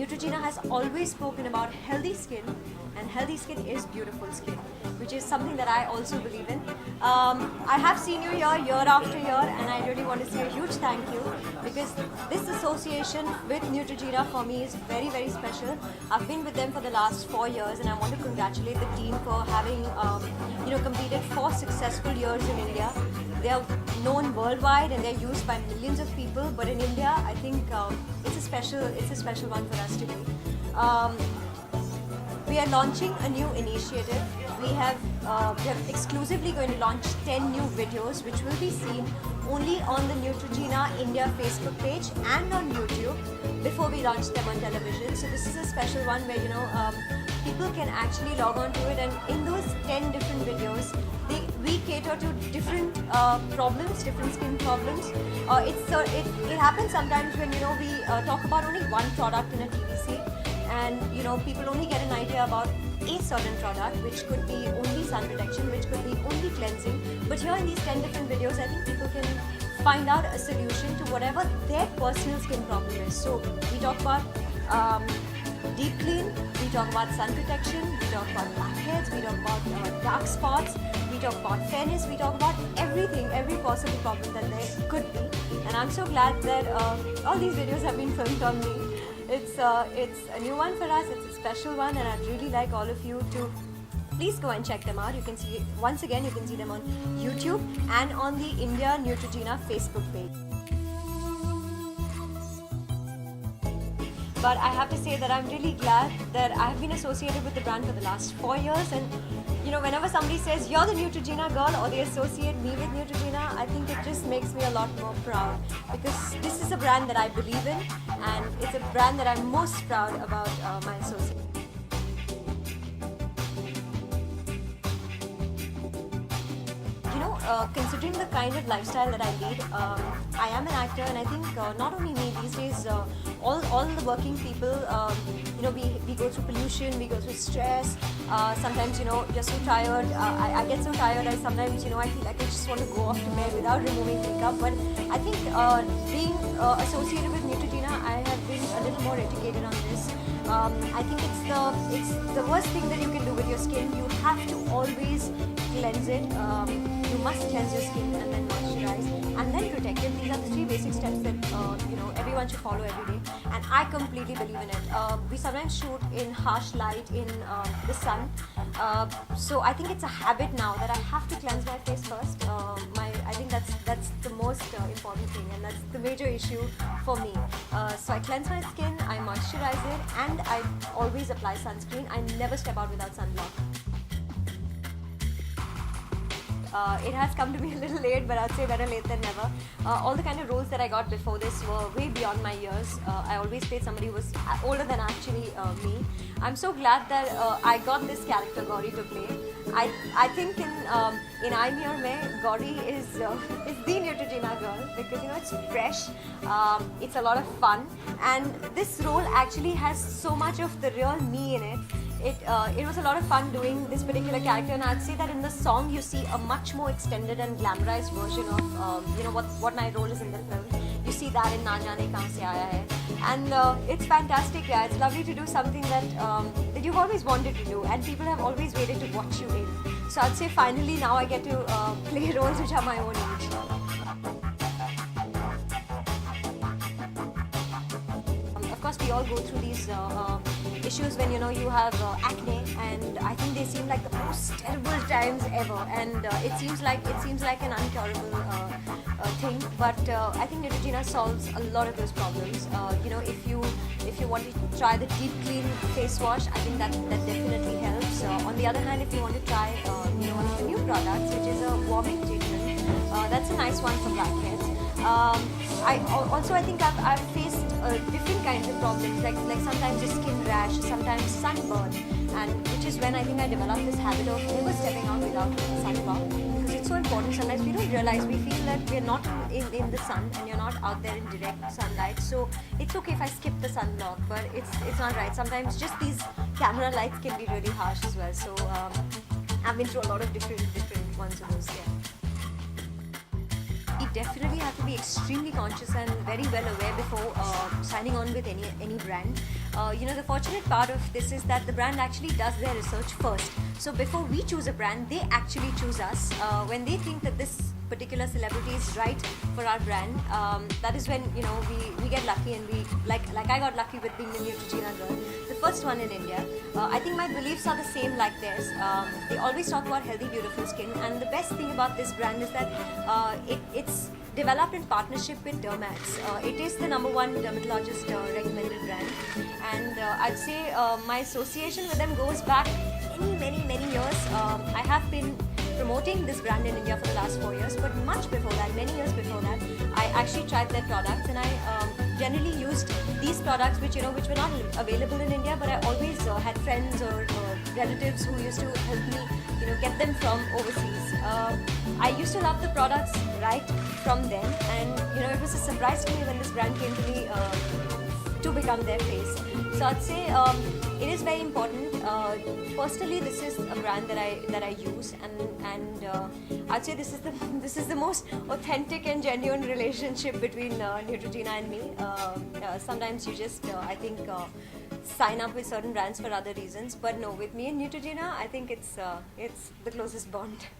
Neutrogena has always spoken about healthy skin, and healthy skin is beautiful skin, which is something that I also believe in. I have seen you here year after year, and I really want to say a huge thank you, because this association with Neutrogena for me is very, very special. I've been with them for the last 4 years, and I want to congratulate the team for having completed 4 successful years in India. They are known worldwide and they're used by millions of people, but in India, I think it's a special one for us to do. We are launching a new initiative. We are exclusively going to launch 10 new videos, which will be seen only on the Neutrogena India Facebook page and on YouTube before we launch them on television. So this is a special one where people can actually log on to it, and in those 10 different videos, we cater to different problems, different skin problems. It happens sometimes when we talk about only one product in a TVC, and people only get an idea about a certain product, which could be only sun protection, which could be only cleansing. But here in these 10 different videos, I think people can find out a solution to whatever their personal skin problem is. So we talk about deep clean, we talk about sun protection, we talk about blackheads, we talk about dark spots, we talk about fairness, we talk about everything, every possible problem that there could be. And I'm so glad that all these videos have been filmed on me. It's a new one for us, it's a special one, and I'd really like all of you to please go and check them out. You can see, once again, you can see them on YouTube and on the India Neutrogena Facebook page. But I have to say that I'm really glad that I've been associated with the brand for the last 4 years, and whenever somebody says you're the Neutrogena girl, or they associate me with Neutrogena, I think it just makes me a lot more proud, because this is a brand that I believe in, and it's a brand that I'm most proud about my association. Considering the kind of lifestyle that I lead, I am an actor, and I think not only me, these days all the working people, we go through pollution, we go through stress. Sometimes you're so tired. I get so tired. Sometimes I feel like I just want to go off to bed without removing makeup. But I think being associated with Neutrogena, I have been a little more educated on this. I think it's the worst thing that you can do with your skin. You have to always cleanse it. You must cleanse your skin and then moisturize and then protect it. These are the 3 basic steps that everyone should follow every day, and I completely believe in it. We sometimes shoot in harsh light in the sun, so I think it's a habit now that I have to cleanse my face first. I think that's the most important thing, and that's the major issue for me. So I cleanse my skin, I moisturize it, and I always apply sunscreen. I never step out without sunblock. It has come to me a little late, but I'd say better late than never. All the kind of roles that I got before this were way beyond my years. I always played somebody who was older than actually me. I'm so glad that I got this character, Gauri, to play. I think in I'm Here Mein, Gauri is the Neutrogena girl, because it's fresh, it's a lot of fun, and this role actually has so much of the real me in it. It was a lot of fun doing this particular character, and I'd say that in the song you see a much more extended and glamorized version of what my role is in the film. You see that in Na Jaane Kahan Se Aaya Hai, and it's fantastic. Yeah, it's lovely to do something that you've always wanted to do, and people have always waited to watch you in. So I'd say finally now I get to play roles which are my own age. Of course, we all go through these issues when you have acne, and I think they seem like the most terrible times ever, and it seems like an uncurable thing, but I think Neutrogena solves a lot of those problems. If you want to try the deep clean face wash, I think that definitely helps. On the other hand, if you want to try one of the new products, which is a warming treatment, that's a nice one for blackheads. I think I've faced different kinds of problems, like sometimes just skin rash, sometimes sunburn, and which is when I think I developed this habit of never stepping out without a sunblock, because it's so important. Sometimes we don't realize, we feel that we're not in the sun and you're not out there in direct sunlight, so it's okay if I skip the sunblock, but it's not right. Sometimes just these camera lights can be really harsh as well, so I've been through a lot of different ones of those. Yeah. You definitely have to be extremely conscious and very well aware before signing on with any brand. the fortunate part of this is that the brand actually does their research first. So before we choose a brand, they actually choose us. When they think that this particular celebrity is right for our brand, that is when we get lucky, and we like I got lucky with being the Neutrogena girl, the first one in India. I think my beliefs are the same like theirs. They always talk about healthy, beautiful skin, and the best thing about this brand is that it's developed in partnership with Dermax. It is the #1 dermatologist recommended brand, and I'd say my association with them goes back many years. I have been promoting this brand in India for the last 4 years, but much before that, many years before that, I actually tried their products, and I generally used these products which were not available in India, but I always had friends or relatives who used to help me get them from overseas. I used to love the products right from them, and it was a surprise to me when this brand came to me to become their face. So I'd say it is very important. Personally, this is a brand that I use, and I'd say this is the most authentic and genuine relationship between Neutrogena and me. Sometimes you just I think sign up with certain brands for other reasons, but no, with me and Neutrogena, I think it's the closest bond.